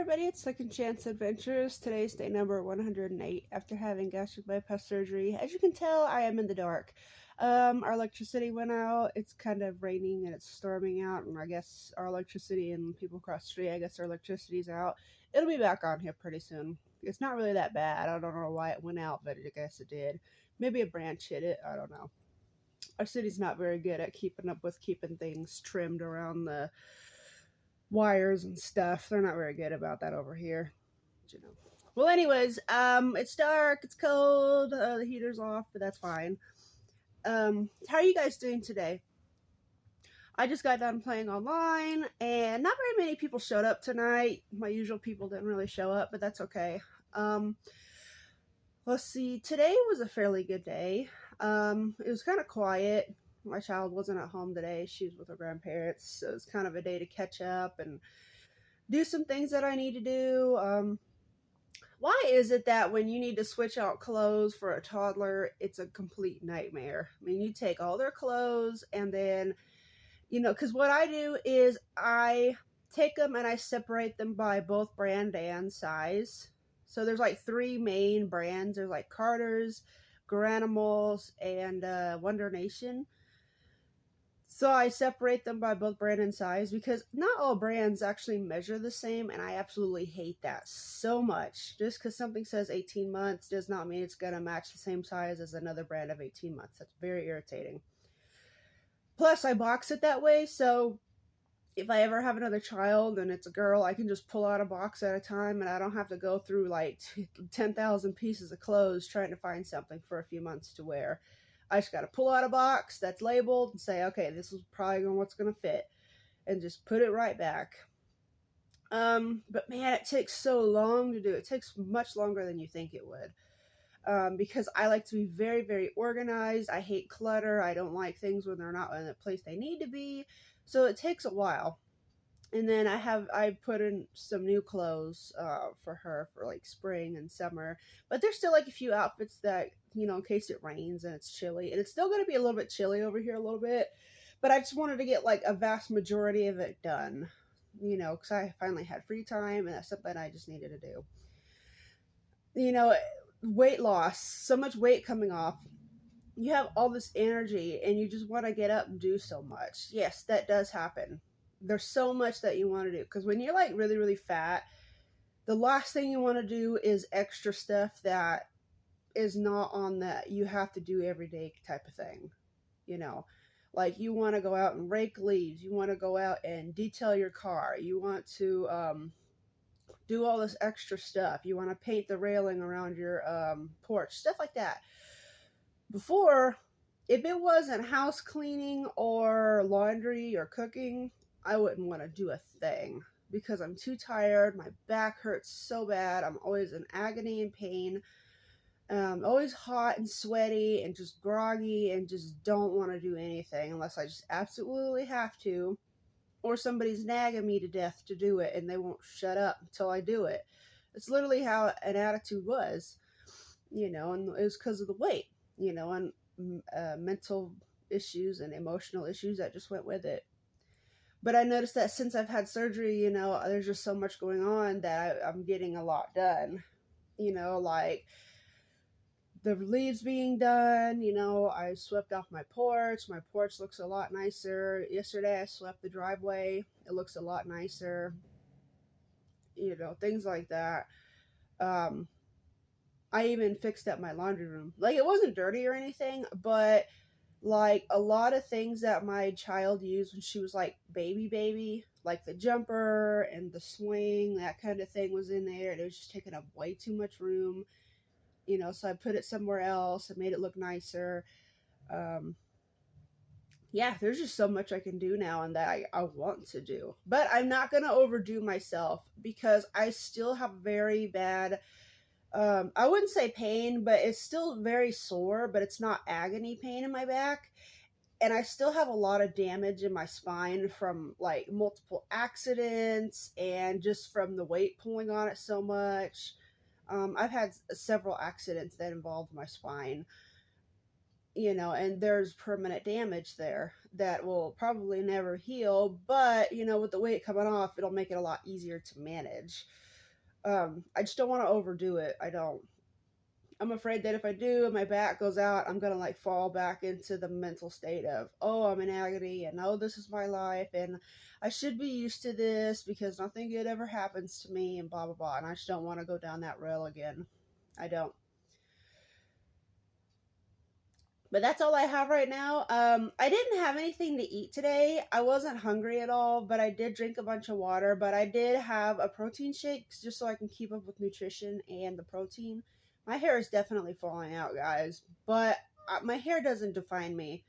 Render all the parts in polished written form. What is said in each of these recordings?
everybody, it's Second Chance Adventures. Today's day number 108 after having gastric bypass surgery. As you can tell, I am in the dark. Our electricity went out. It's kind of raining and it's storming out, and I guess our electricity and people across the street, I guess their electricity's out. It'll be back on here pretty soon. It's not really that bad. I don't know why it went out, but I guess it did. Maybe a branch hit it. I don't know. Our city's not very good at keeping up with keeping things trimmed around the wires and stuff. They're not very good about that over here, you know. Well, anyways, it's dark, it's cold, the heater's off, but that's fine. How are you guys doing today? I just got done playing online, and not very many people showed up tonight. My usual people didn't really show up, but that's okay. Let's see, today was a fairly good day. It was kind of quiet. My child wasn't at home today. She was with her grandparents, so it's kind of a day to catch up and do some things that I need to do. Why is it that when you need to switch out clothes for a toddler, it's a complete nightmare? I mean, you take all their clothes and then, because what I do is I take them and I separate them by both brand and size. So there's like three main brands. There's like Carter's, Garanimals, and Wonder Nation. So I separate them by both brand and size because not all brands actually measure the same, and I absolutely hate that so much. Just because something says 18 months does not mean it's going to match the same size as another brand of 18 months. That's very irritating. Plus, I box it that way, so if I ever have another child and it's a girl, I can just pull out a box at a time, and I don't have to go through like 10,000 pieces of clothes trying to find something for a few months to wear. I just got to pull out a box that's labeled and say, okay, this is probably what's going to fit, and just put it right back. But man, it takes so long to do. It takes much longer than you think it would. Because I like to be very, very organized. I hate clutter. I don't like things when they're not in the place they need to be. So it takes a while. And then I put in some new clothes for her for like spring and summer. But there's still like a few outfits that, in case it rains and it's chilly. And it's still going to be a little bit chilly over here a little bit. But I just wanted to get like a vast majority of it done, because I finally had free time and that's something I just needed to do. Weight loss, so much weight coming off. You have all this energy and you just want to get up and do so much. Yes, that does happen. There's so much that you want to do, because when you're like really, really fat, the last thing you want to do is extra stuff that is not on that you have to do every day type of thing. Like you want to go out and rake leaves, you want to go out and detail your car, you want to do all this extra stuff, you want to paint the railing around your porch, stuff like that. Before, if it wasn't house cleaning or laundry or cooking, I wouldn't want to do a thing because I'm too tired. My back hurts so bad. I'm always in agony and pain. Always hot and sweaty and just groggy and just don't want to do anything unless I just absolutely have to, or somebody's nagging me to death to do it and they won't shut up until I do it. It's literally how an attitude was, and it was because of the weight, and mental issues and emotional issues that just went with it. But I noticed that since I've had surgery, there's just so much going on that I'm getting a lot done. Like the leaves being done, I swept off my porch. My porch looks a lot nicer. Yesterday I swept the driveway. It looks a lot nicer. Things like that. I even fixed up my laundry room. Like, it wasn't dirty or anything, but like a lot of things that my child used when she was like baby, like the jumper and the swing, that kind of thing was in there, and it was just taking up way too much room, so I put it somewhere else and made it look nicer. Yeah, there's just so much I can do now and that I want to do, but I'm not going to overdo myself because I still have very bad I wouldn't say pain, but it's still very sore, but it's not agony pain in my back. And I still have a lot of damage in my spine from like multiple accidents and just from the weight pulling on it so much. I've had several accidents that involved my spine, and there's permanent damage there that will probably never heal. But, with the weight coming off, it'll make it a lot easier to manage. I just don't want to overdo it. I'm afraid that if I do and my back goes out, I'm gonna like fall back into the mental state of, oh, I'm in agony and oh, this is my life and I should be used to this because nothing good ever happens to me and blah blah blah. And I just don't want to go down that rail again. I don't. But that's all I have right now. I didn't have anything to eat today. I wasn't hungry at all, but I did drink a bunch of water. But I did have a protein shake just so I can keep up with nutrition and the protein. My hair is definitely falling out, guys, but my hair doesn't define me.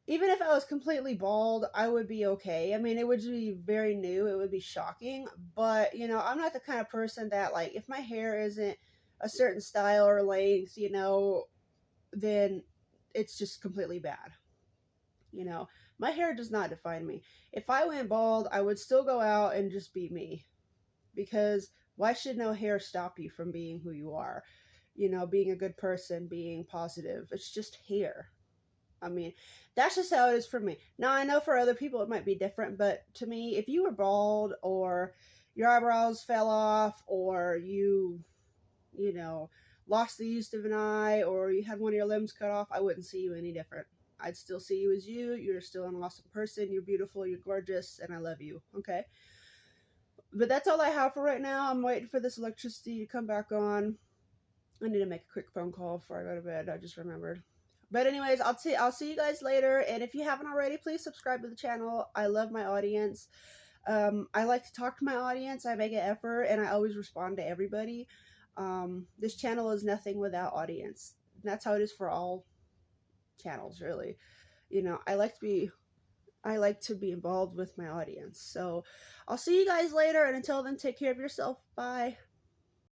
Even if I was completely bald, I would be okay. I mean, it would be very new, it would be shocking, but I'm not the kind of person that, like, if my hair isn't a certain style or length, then it's just completely bad. You know, my hair does not define me. If I went bald, I would still go out and just be me because why should no hair stop you from being who you are? Being a good person, being positive. It's just hair. I mean, that's just how it is for me. Now, I know for other people it might be different, but to me, if you were bald or your eyebrows fell off or you know, lost the use of an eye or you had one of your limbs cut off, I wouldn't see you any different. I'd still see you as you. You're still an awesome person. You're beautiful. You're gorgeous. And I love you. Okay. But that's all I have for right now. I'm waiting for this electricity to come back on. I need to make a quick phone call before I go to bed. I just remembered. But anyways, I'll see you guys later. And if you haven't already, please subscribe to the channel. I love my audience. I like to talk to my audience. I make an effort and I always respond to everybody. This channel is nothing without audience. That's how it is for all channels, really. I like to be involved with my audience. So I'll see you guys later, and until then, take care of yourself. Bye.